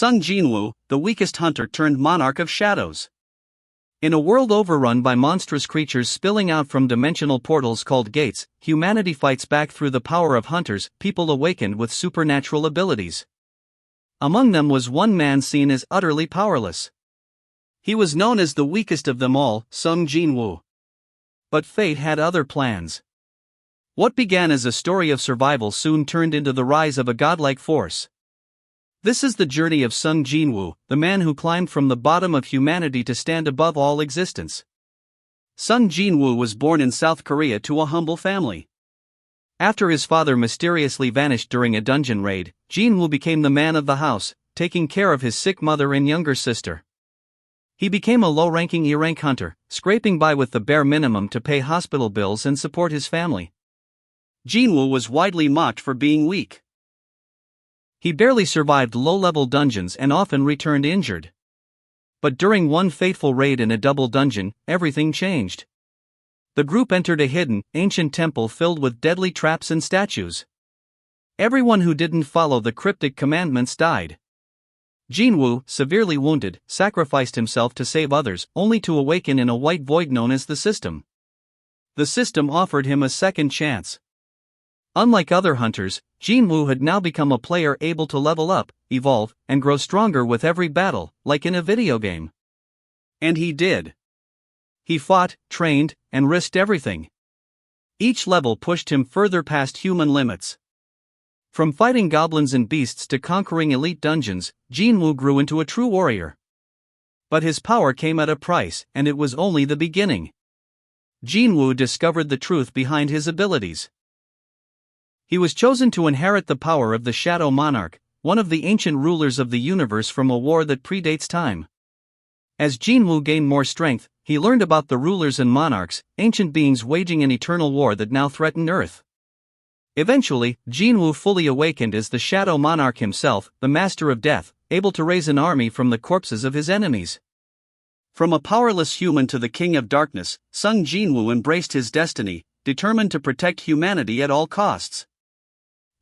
Sung Jinwoo, the weakest hunter turned monarch of shadows. In a world overrun by monstrous creatures spilling out from dimensional portals called gates, humanity fights back through the power of hunters, people awakened with supernatural abilities. Among them was one man seen as utterly powerless. He was known as the weakest of them all, Sung Jinwoo. But fate had other plans. What began as a story of survival soon turned into the rise of a godlike force. This is the journey of Sung Jinwoo, the man who climbed from the bottom of humanity to stand above all existence. Sung Jinwoo was born in South Korea to a humble family. After his father mysteriously vanished during a dungeon raid, Jinwoo became the man of the house, taking care of his sick mother and younger sister. He became a low-ranking E-rank hunter, scraping by with the bare minimum to pay hospital bills and support his family. Jinwoo was widely mocked for being weak. He barely survived low-level dungeons and often returned injured. But during one fateful raid in a double dungeon, everything changed. The group entered a hidden, ancient temple filled with deadly traps and statues. Everyone who didn't follow the cryptic commandments died. Jinwoo, severely wounded, sacrificed himself to save others, only to awaken in a white void known as the system. The system offered him a second chance. Unlike other hunters, Jinwoo had now become a player able to level up, evolve, and grow stronger with every battle, like in a video game. And he did. He fought, trained, and risked everything. Each level pushed him further past human limits. From fighting goblins and beasts to conquering elite dungeons, Jinwoo grew into a true warrior. But his power came at a price, and it was only the beginning. Jinwoo discovered the truth behind his abilities. He was chosen to inherit the power of the Shadow Monarch, one of the ancient rulers of the universe from a war that predates time. As Jinwoo gained more strength, he learned about the rulers and monarchs, ancient beings waging an eternal war that now threatened Earth. Eventually, Jinwoo fully awakened as the Shadow Monarch himself, the master of death, able to raise an army from the corpses of his enemies. From a powerless human to the king of darkness, Sung Jinwoo embraced his destiny, determined to protect humanity at all costs.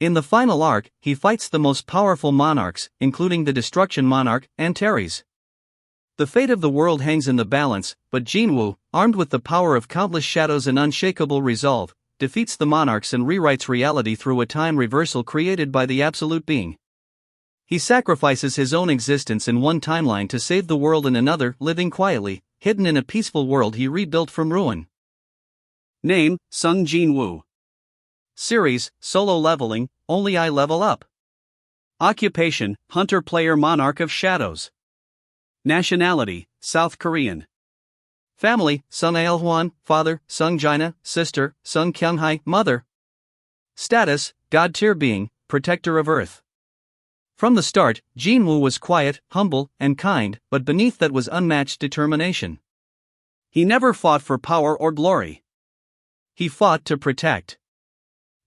In the final arc, he fights the most powerful monarchs, including the Destruction Monarch, Antares. The fate of the world hangs in the balance, but Jinwoo, armed with the power of countless shadows and unshakable resolve, defeats the monarchs and rewrites reality through a time reversal created by the Absolute Being. He sacrifices his own existence in one timeline to save the world in another, living quietly, hidden in a peaceful world he rebuilt from ruin. Name: Sung Jinwoo. Series: Solo Leveling, Only I Level Up. Occupation: Hunter Player Monarch of Shadows. Nationality: South Korean. Family: Sung Ailhwan, father, Sung Jina, sister, Sung Kyunghai, mother. Status: God tier being, protector of Earth. From the start, Jinwoo was quiet, humble, and kind, but beneath that was unmatched determination. He never fought for power or glory. He fought to protect.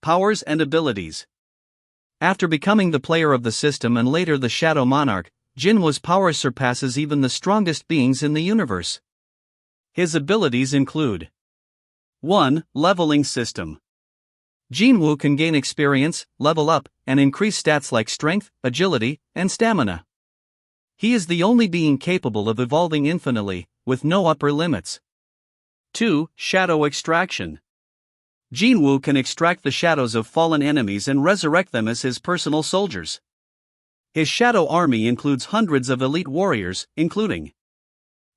Powers and abilities. After becoming the player of the system and later the Shadow Monarch, Jinwoo's power surpasses even the strongest beings in the universe. His abilities include 1. Leveling system. Jinwoo can gain experience, level up, and increase stats like strength, agility, and stamina. He is the only being capable of evolving infinitely, with no upper limits. 2. Shadow extraction. Jinwoo can extract the shadows of fallen enemies and resurrect them as his personal soldiers. His shadow army includes hundreds of elite warriors, including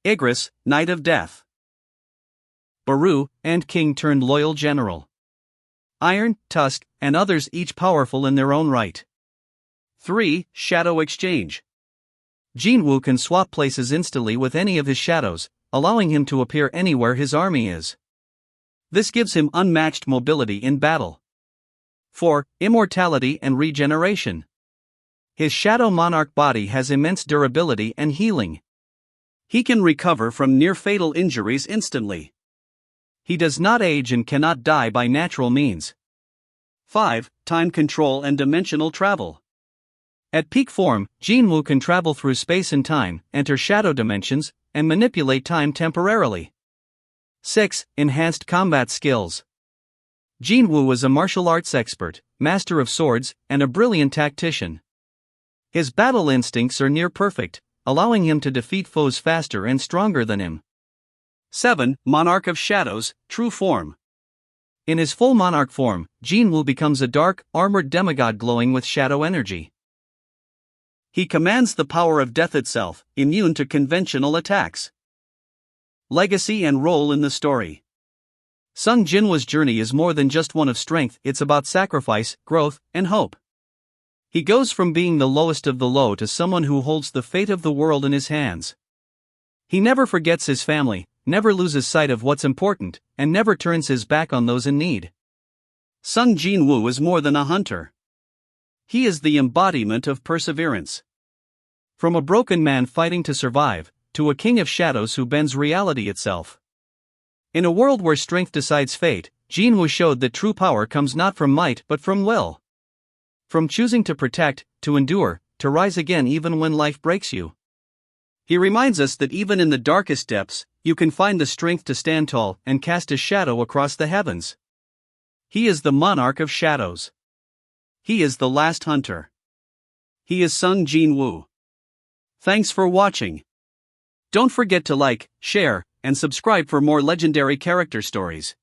Igris, Knight of Death, Baru, and King-turned-loyal general, Iron, Tusk, and others, each powerful in their own right. 3. Shadow exchange. Jinwoo can swap places instantly with any of his shadows, allowing him to appear anywhere his army is. This gives him unmatched mobility in battle. 4. Immortality and regeneration. His Shadow Monarch body has immense durability and healing. He can recover from near-fatal injuries instantly. He does not age and cannot die by natural means. 5. Time control and dimensional travel. At peak form, Jinwoo can travel through space and time, enter shadow dimensions, and manipulate time temporarily. 6. Enhanced combat skills. Jinwoo is a martial arts expert, master of swords, and a brilliant tactician. His battle instincts are near perfect, allowing him to defeat foes faster and stronger than him. 7. Monarch of Shadows, True Form. In his full monarch form, Jinwoo becomes a dark, armored demigod glowing with shadow energy. He commands the power of death itself, immune to conventional attacks. Legacy and role in the story. Sung Jinwoo's journey is more than just one of strength, it's about sacrifice, growth, and hope. He goes from being the lowest of the low to someone who holds the fate of the world in his hands. He never forgets his family, never loses sight of what's important, and never turns his back on those in need. Sung Jinwoo is more than a hunter. He is the embodiment of perseverance. From a broken man fighting to survive, to a king of shadows who bends reality itself. In a world where strength decides fate, Jinwoo showed that true power comes not from might but from will. From choosing to protect, to endure, to rise again even when life breaks you. He reminds us that even in the darkest depths, you can find the strength to stand tall and cast a shadow across the heavens. He is the monarch of shadows. He is the last hunter. He is Sung Jinwoo. Thanks for watching. Don't forget to like, share, and subscribe for more legendary character stories.